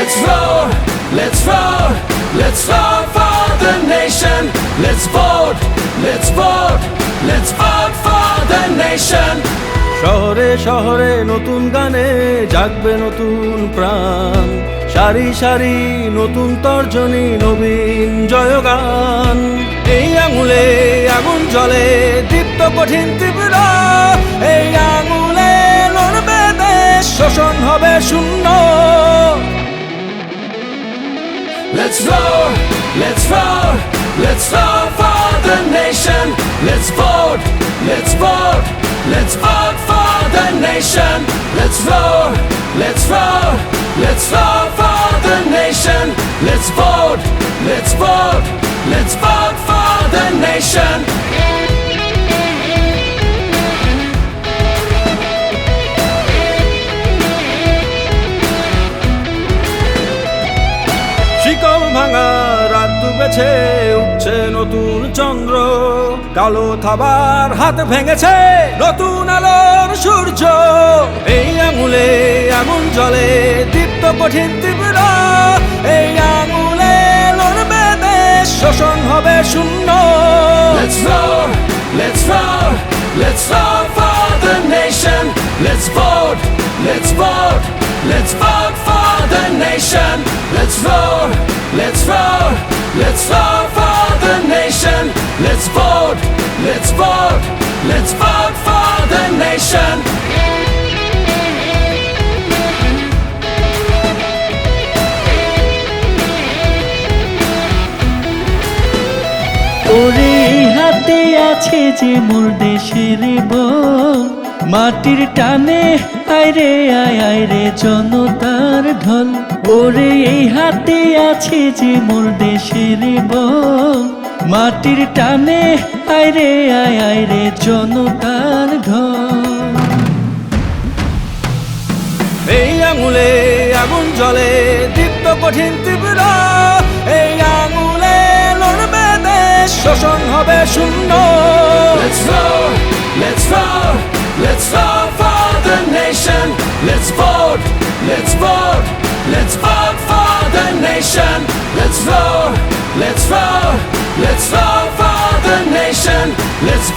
Let's roar, let's roar, let's roar for the nation. Let's vote, let's vote, let's vote for the nation. শহরে শহরে নতুন গানে জাগবে নতুন প্রাণ, সারি সারি নতুন তর্জনী, নবীন জয়গান। এই আঙুলে আগুন জ্বলে, দীপ্ত কঠিন তীব্র, এই আঙুলে লড়বে দেশ, শোষণ হবে শূন্য। Let's roar, let's roar, let's roar for the nation. Let's vote, let's vote, let's vote for the nation. Let's roar, let's roar, let's roar for the nation. Let's vote, let's vote, let's vote for the nation. শিকল ভাঙা রাত ডুবেছে, উঠছে নতুন চন্দ্র, কালো থাবার হাত ভেঙেছে নতুন আলোর সূর্য। এই আঙুলে আগুন জ্বলে, দীপ্ত কঠিন তীব্র, এই আঙুলে লড়বে দেশ, শোষণ হবে শূন্য। Let's roar, let's roar, let's roar for the nation. Let's vote, let's vote, let's vote for the nation. Let's roar, let's roar, let's roar for the nation. Let's vote, let's vote, let's vote for the nation. ওরে এই হাতে আছে যে মোর দেশের বল, মাটির টানে আইরে আয় আইরে জনতার ঢল। ওরে এই হাতে আছে যে মোর দেশের বল, মাটির টানে আইরে আয় আইরে জনতার ঢল। এই আঙুলে আগুন জ্বলে, দীপ্ত কঠিন তীব্র, এই আঙুলে লড়বে দেশ, শোষণ হবে শূন্য। Let's roar, let's roar, let's roar for the nation. Let's vote, let's vote, let's vote for the nation. Let's roar, let's roar, let's roar for the nation. Let's